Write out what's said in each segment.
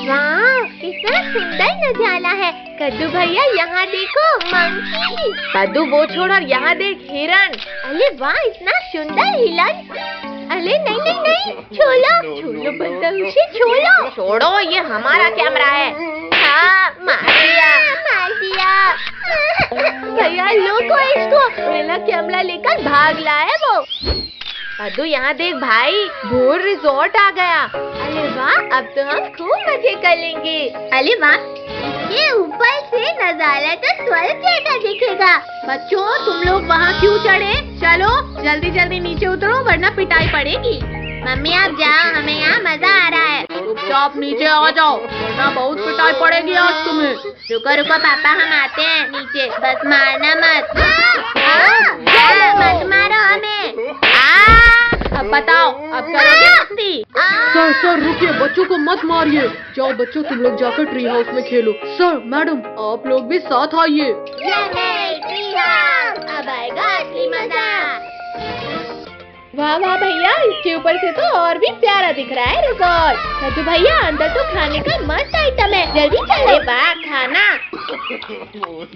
वाह, कितना सुंदर नजारा है। कद्दू भैया यहाँ देखो, मंकी। कद्दू वो छोड़ और यहाँ देख हिरन। अरे वाह, इतना सुंदर हिरन। अरे नहीं नहीं नहीं, छोड़ो छोड़ो, बंदा उसे छोड़ो। छोड़ो, ये हमारा कैमरा है। हाँ, मार दिया। भैया लोगो इसको, मेरा कैमरा लेकर भाग लाया वो। कद्दू यहाँ देख भाई, भोर रिजॉर्ट आ गया। अरे वाह, अब तो हम खूब मजे कर लेंगे। अरे वाह, इसके ऊपर से नजारा तो स्वर्ग जैसा दिखेगा। बच्चों, तुम लोग वहाँ क्यों चढ़े? चलो जल्दी जल्दी नीचे उतरो वरना पिटाई पड़ेगी। मम्मी आप जाओ, हमें यहाँ मजा आ रहा है। चुपचाप नीचे आ जाओ वरना बहुत पिटाई पड़ेगी आज तुम्हें। रुको रुको पापा, हम आते हैं नीचे, बस मारना मत। मत मारो हमें। अब बताओ, अब करोगे मस्ती? सर रुकिए, बच्चों को मत मारिए। जाओ बच्चों, तुम लोग जाकर ट्री हाउस में खेलो। सर मैडम, आप लोग भी साथ आइए। अब आएगा असली मजा। वाह वाह भैया, इसके ऊपर से तो और भी प्यारा दिख रहा है रिजॉर्ट। कद्दू भैया, अंदर तो खाने का मस्त आइटम है, जल्दी चलो। वाह, खाना।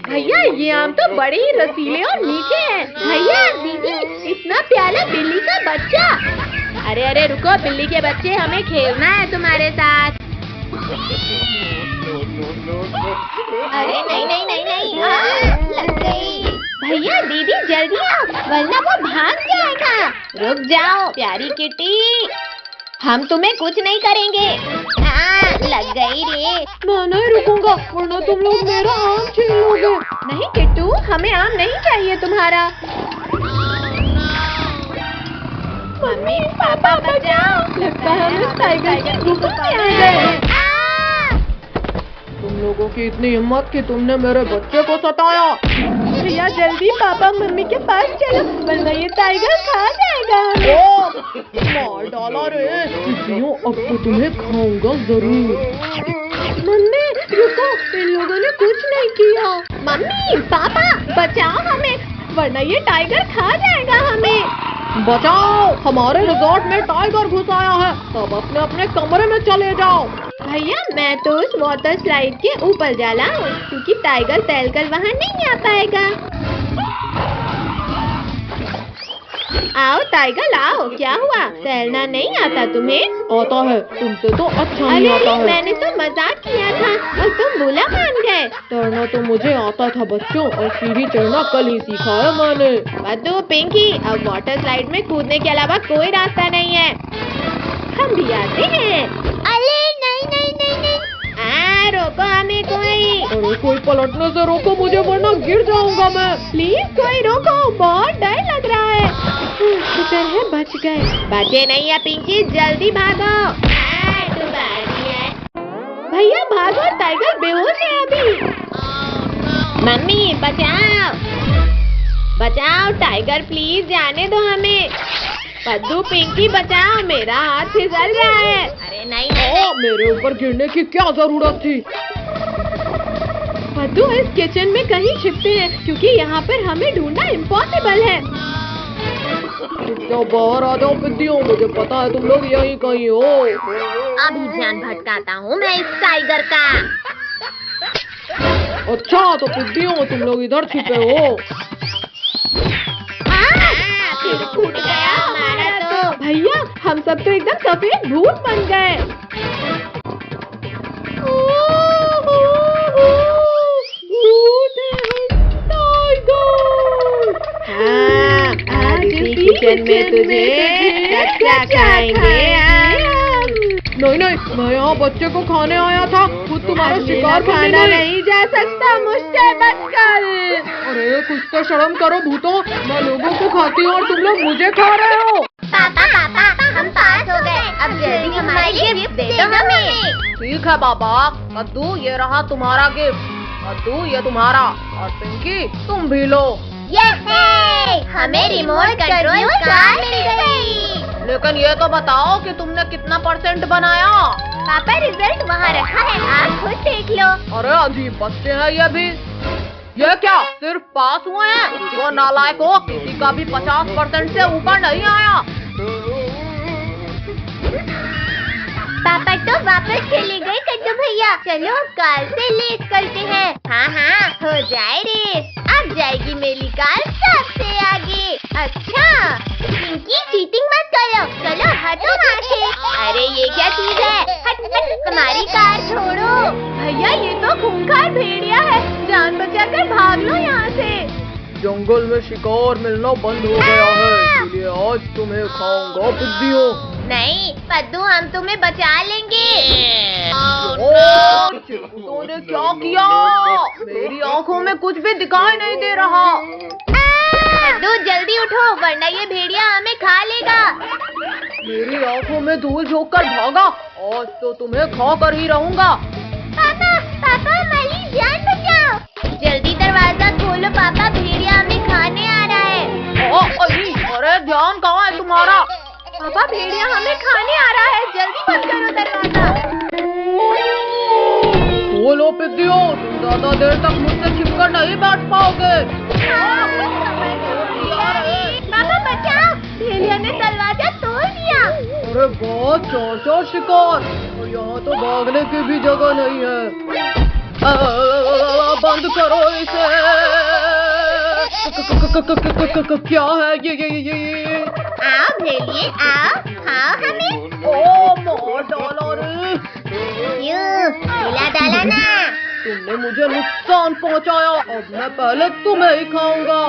भैया ये आम तो बड़े ही रसीले और मीठे हैं। भैया दीदी, इतना प्यारा बिल्ली का बच्चा। अरे अरे रुको, बिल्ली के बच्चे, हमें खेलना है तुम्हारे साथ। अरे नहीं नहीं नहीं नहीं, लग गई। भैया दीदी जल्दी आओ, वरना वो भाग जाएगा। रुक जाओ प्यारी किटी, हम तुम्हें कुछ नहीं करेंगे। लग गई रे। मैं नहीं रुकूंगा वरना तुम लोग मेरा आम छीन लोगे। नहीं किट्टू, हमें आम नहीं चाहिए तुम्हारा। मम्मी पापा बचाओ, लगता है हम इस टाइगर की गुफा में आ गए। तुम लोगों की इतनी हिम्मत कि तुमने मेरे बच्चे को सताया। भैया जल्दी पापा मम्मी के पास चलो, वरना ये टाइगर खा जाएगा। मार डाला रे। इसियों, अब तो तुम्हें खाऊंगा जरूर। मम्मी रुको, इन लोगों ने कुछ नहीं किया। मम्मी पापा बचाओ हमें, वरना ये टाइगर खा जाएगा हमें। बचाओ, हमारे रिजॉर्ट में टाइगर घुस आया है। सब अपने अपने कमरे में चले जाओ। भैया मैं तो उस वाटर स्लाइड के ऊपर जा रहा हूँ, क्योंकि टाइगर तैरकर वहाँ नहीं आ पाएगा। आओ टाइगर आओ, क्या हुआ, तैरना नहीं आता तुम्हें? आता है, तुमसे तो अच्छा नहीं अरे आता है। मैंने तो मजाक किया था और तुम बुरा मान गए। तैरना तो मुझे आता था बच्चों, और सीढ़ी चढ़ना कल ही सीखा है मैंने। बद्दू पिंकी, अब वाटर स्लाइड में कूदने के अलावा कोई रास्ता नहीं है, हम भी आते हैं। अरे नहीं नहीं नहीं नहीं, रोको हमें कोई। अरे कोई पलटने से रोको मुझे, वरना गिर जाऊंगा मैं। प्लीज कोई रोको, बहुत डर लग रहा है। शुक्र है बच गए। बचे नहीं है पिंकी, जल्दी भागो। भैया भागो, टाइगर बेहोश है अभी। मम्मी बचाओ बचाओ, टाइगर प्लीज जाने दो हमें। पद्दू पिंकी बचाओ, मेरा हाथ फिसल रहा है। अरे नहीं मेरे ऊपर गिरने की क्या जरूरत थी? पद्दू इस किचन में कहीं छिपते हैं, क्योंकि यहाँ पर हमें ढूंढना इम्पॉसिबल है। जाओ बाहर आ जाओ पिद्दियों, मुझे पता है तुम लोग यहीं कहीं हो। अभी ध्यान भटकाता हूँ मैं इस टाइगर का। अच्छा तो पिद्दियों, तुम लोग इधर छिपे हो। फिर फूट गया हमारा तो। भैया हम सब तो एकदम सफेद भूत बन गए। आज इसी किचन में तुझे कच्चा खाएंगे। नहीं नहीं, मैं यहाँ बच्चे को खाने आया था, खुद तुम्हारा शिकार खाना नहीं जा सकता मुझसे बचकर। अरे कुछ तो शर्म करो भूतों, मैं लोगों को खाती हूँ और तुम लोग मुझे खा रहे हो। पापा पापा हम पास हो गए, अब जल्दी हमारी गिफ्ट दे दो हमें। ठीक है बाबा। कद्दू ये रहा तुम्हारा गिफ्ट, कद्दू ये तुम्हारा, और पिंकी तुम भी लो। हमें रिमोट कंट्रोल कार मिल गई। लेकिन ये तो बताओ कि तुमने कितना % बनाया? पापा रिजल्ट वहाँ रखा है, आप खुद देख लो। अरे अजीब बच्चे हैं ये भी। ये क्या सिर्फ पास हुए हैं? वो नालायक हो, किसी का भी 50% से ऊपर नहीं आया। पापा तो वापस चले गए कद्दू चलो कार से रेस करते हैं। हाँ हाँ हो जाए रेस। अब जाएगी मेरी कार सबसे आगे। अच्छा पिंकी चीटिंग मत करो। चलो हटो वहाँ से। अरे ये क्या चीज है? हट हट, हमारी कार छोड़ो। भैया ये तो खूंखार भेड़िया है, जान बचाकर भाग लो यहाँ से। जंगल में शिकार मिलना बंद हो गया है, इसलिए आज तुम्हें खाऊंगा बुद्धियों। नहीं पद्दू हम तुम्हें बचा लेंगे। तूने क्या किया? मेरी आंखों में कुछ भी दिखाई नहीं दे रहा। पद्दू जल्दी उठो वरना ये भेड़िया हमें खा लेगा। मेरी आंखों में धूल झोंक कर भागा, आज तो तुम्हें खा कर ही रहूंगा। पापा पापा हमारी जान बचाओ। जल्दी दरवाजा खोलो पापा, भेड़िया हमें खाने आ रहा है। अरे ध्यान कहाँ है तुम्हारा? पापा भेड़िया हमें खाने आ रहा है, जल्दी बंद करो दरवाजा। बोलो पिद्दियों, तुम ज्यादा देर तक मुझसे छिपकर नहीं बैठ पाओगे। पापा बचाओ, भेड़िया ने दरवाजा तोड़ दिया। अरे बहुत चौर शिकार, और यहाँ तो भागने की भी जगह नहीं है। बंद करो इसे। क्या है ये? आओ भेड़िए आओ, खाओ हमें। ओ मार डाला रे। यूं हिला डाला ना। तुमने मुझे नुकसान पहुंचाया, अब मैं पहले तुम्हें ही खाऊंगा।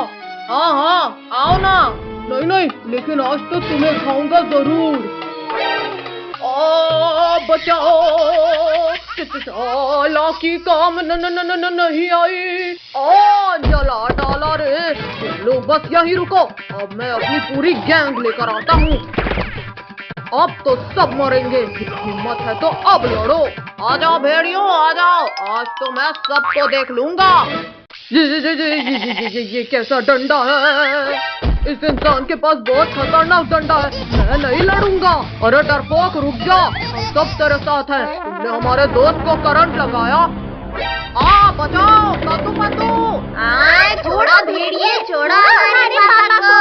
हाँ हाँ आओ ना। नहीं नहीं, लेकिन आज तो तुम्हें खाऊंगा जरूर। बचाओ, लाकी काम नहीं आई। जला डाला रे। तुम लोग बस यहीं रुको, अब मैं अपनी पूरी गैंग लेकर आता हूँ। अब तो सब मरेंगे, हिम्मत है तो अब लड़ो। आ जाओ भेड़ियों आ जाओ, आज तो मैं सबको देख लूंगा। ये कैसा डंडा है? इस इंसान के पास बहुत खतरनाक डंडा है, मैं नहीं लड़ूंगा। अरे डरपोक रुक जा, हम सब तेरे साथ हैं। तुमने हमारे दोस्त को करंट लगाया। बचाओ पद्दू। छोड़ो भेड़िए, छोड़ो हमारे पापा को।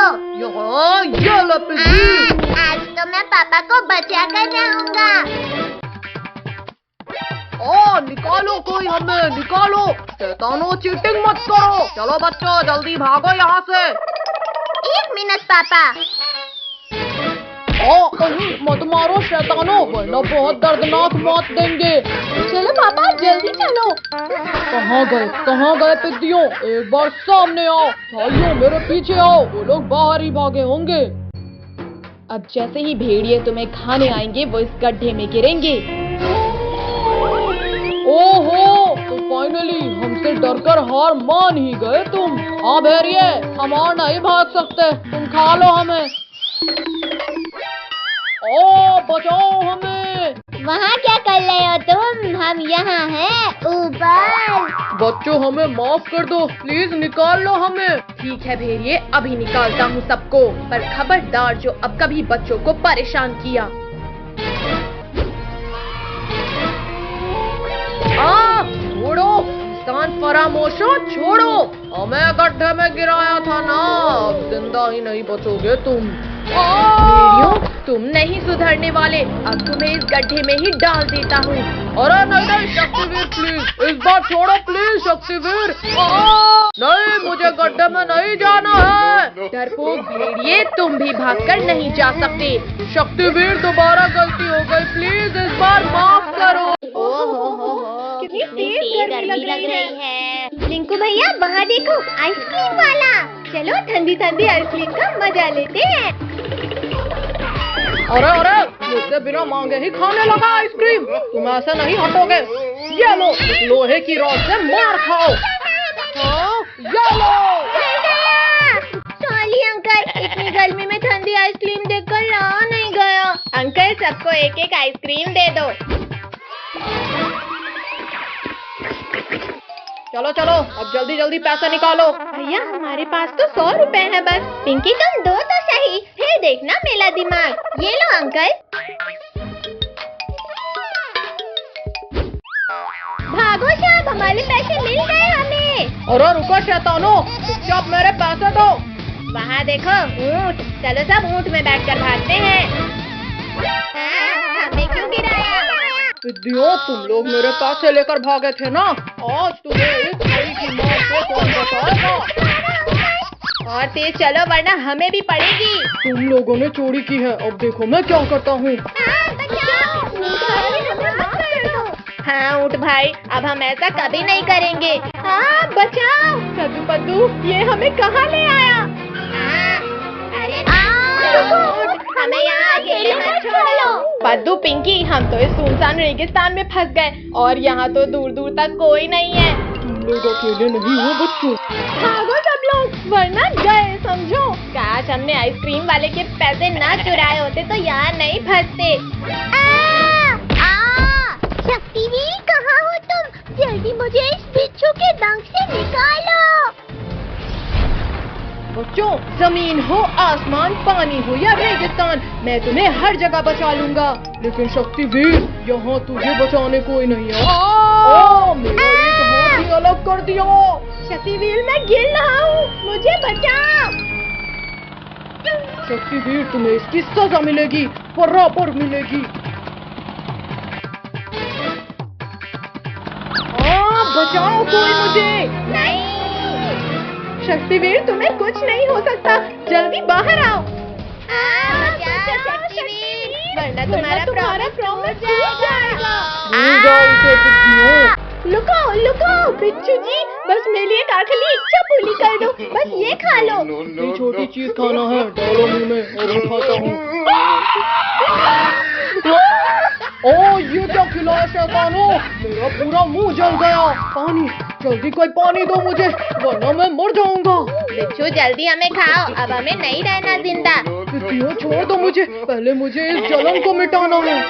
ये ले पिद्दी। आज तो मैं पापा को बचा कर रहूंगा। निकालो कोई हमें, निकालो। शैतानों चीटिंग मत करो। चलो बच्चों जल्दी भागो यहाँ से। 1 मिनट पापा। मत मारो शैतानों, वरना बहुत दर्दनाक मौत देंगे। चलो पापा जल्दी चलो। कहाँ गए पिद्दियों? एक बार सामने आओ। भाइयों मेरे पीछे आओ, वो लोग बाहर ही भागे होंगे। अब जैसे ही भेड़िए तुम्हें खाने आएंगे वो इस गड्ढे में गिरेंगे। ओहो, तो फाइनली हमसे डरकर हार मान ही गए तुम। हाँ भेड़िए, हम और नहीं भाग सकते, तुम खा लो हमें। बचाओ हमें। वहाँ क्या कर रहे हो तुम? हम यहाँ हैं ऊपर। बच्चों हमें माफ कर दो, प्लीज निकाल लो हमें। ठीक है भेड़िए, अभी निकालता हूँ सबको, पर खबरदार जो अब कभी बच्चों को परेशान किया। छोड़ो इंसान फरामोशो, छोड़ो। हमें गड्ढे में गिराया था ना, अब जिंदा ही नहीं बचोगे तुम। भेड़ियों तुम नहीं सुधरने वाले, अब तुम्हें इस गड्ढे में ही डाल देता हूँ। अरे नहीं शक्तिवीर प्लीज, इस बार छोड़ो प्लीज शक्तिवीर। नहीं, मुझे गड्ढे में नहीं जाना है। डरपोक भेड़िए, तुम भी भागकर नहीं जा सकते। शक्तिवीर दोबारा गलती हो गई, प्लीज इस बार माफ करो। कितनी तेज गर्मी लग रही है। रिंकू भैया वहाँ देखो, आइसक्रीम वाला। चलो ठंडी ठंडी आइसक्रीम का मजा लेते हैं। अरे मुझसे बिना मांगे ही खाने लगा आइसक्रीम, तुम ऐसे नहीं हटोगे। ये लो, लोहे की रॉड से मार खाओ। ये लो। सॉरी अंकल, इतनी गर्मी में ठंडी आइसक्रीम देखकर रहा नहीं गया। अंकल सबको एक एक आइसक्रीम दे दो। चलो अब जल्दी जल्दी पैसा निकालो। भैया हमारे पास तो 100 रुपए है बस। पिंकी तुम दो तो सही, फिर देखना मेरा दिमाग। ये लो अंकल। भागो साहब, हमारे पैसे मिल गए हमें। अरे रुको शैतानों, चुपचाप मेरे पैसे दो। वहाँ देखो ऊँट, चलो सब ऊँट में बैठकर भागते हैं। हमें क्यों गिराया? विद्यो, तुम लोग मेरे पैसे लेकर भागे थे ना, आज तुम्हें इस भाई की माँ को कौन बताएगा? और तेज चलो वरना हमें भी पड़ेगी। तुम लोगों ने चोरी की है, अब देखो मैं क्या करता हूँ। हाँ ऊँट भाई, अब हम ऐसा कभी नहीं करेंगे। हाँ बचाओ। कद्दू पद्दू, ये हमें कहाँ ले आया? हमें यहाँ अकेले मत छोड़ो। पद्दू पिंकी, हम तो इस सुनसान रेगिस्तान में फंस गए और यहाँ तो दूर दूर तक कोई नहीं है। तुम लोग अकेले नहीं हो बच्चों। भागो सब लोग, वरना गए समझो। काश हमने आइसक्रीम वाले के पैसे ना चुराए होते तो यहाँ नहीं फंसते। शक्तिवीर, कहाँ हो तुम? जल्दी मुझे इस बिच्छू के डंक से निकालो। बच्चों, जमीन हो आसमान, पानी हो या रेगिस्तान, मैं तुम्हें हर जगह बचा लूंगा। लेकिन शक्तिवीर, यहाँ तुझे बचाने कोई नहीं है। मेरा एक हाथ ही अलग कर दिया। शक्तिवीर, मैं गिर रहा हूँ, मुझे बचाओ। शक्तिवीर, तुम्हें इसकी सजा मिलेगी, बराबर मिलेगी। बचाओ कोई मुझे। नहीं शक्तिवीर, तुम्हें कुछ नहीं हो सकता, जल्दी बाहर आओ। शक्तिवीर, वरना तुम्हारा प्रॉमिस टूट जाएगा। लुको लुको बिच्छू जी, बस मेरे लिए एक आखिरी इच्छा पूरी कर दो, बस ये खा लो। ये छोटी चीज खाना है, डालो मुंह में और मैं खाता हूँ। ये क्या खिलाया शैतानो, मेरा पूरा मुंह जल गया। पानी, जल्दी कोई पानी दो मुझे, वरना मैं मर जाऊंगा। बिच्छू जल्दी हमें खाओ, अब हमें नहीं रहना जिंदा। बिच्छू छोड़ दो मुझे, पहले मुझे इस जलन को मिटाना है।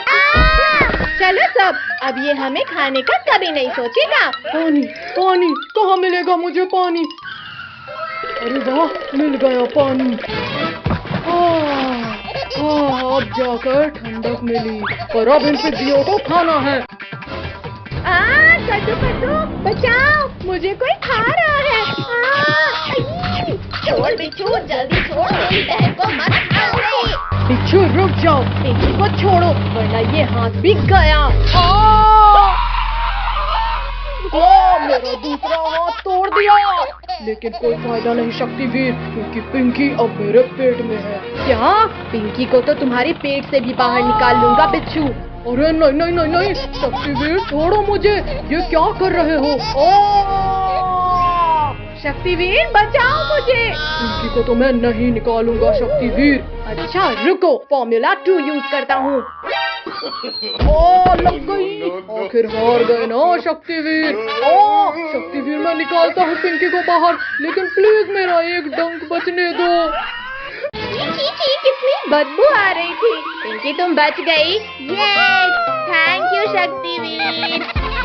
चलो सब, अब ये हमें खाने का कभी नहीं सोचेगा। पानी, पानी कहाँ मिलेगा मुझे पानी? अरे वाह, मिल गया पानी। अब जाकर ठंडक मिली, पर अब इन पिद्दियों को खाना है। कद्दू कद्दू, बचाओ, मुझे कोई खा रहा है। छोड़ बिच्छू, जल्दी छोड़, मेरी बहन को मत खाओ। बिच्छू रुक जाओ, पिंकी को छोड़ो, वरना ये हाथ भी गया। मेरा दूसरा हाथ तोड़ दिया, लेकिन कोई फायदा नहीं शक्तिवीर, क्योंकि पिंकी अब मेरे पेट में है। क्या? पिंकी को तो तुम्हारे पेट से भी बाहर निकाल लूंगा बिच्छू। अरे नहीं नहीं नहीं नहीं, शक्तिवीर छोड़ो मुझे, ये क्या कर रहे हो? शक्तिवीर बचाओ मुझे। पिंकी को तो मैं नहीं निकालूंगा शक्तिवीर। अच्छा रुको, फॉर्मूला 2 यूज करता हूँ। लग गई, आखिर हार गए ना शक्तिवीर। शक्तिवीर, मैं निकालता हूँ पिंकी को बाहर, लेकिन प्लीज मेरा एक डंक बचने दो। कितनी बदबू आ रही थी। पिंकी तुम बच गई। ये थैंक यू शक्तिवीर।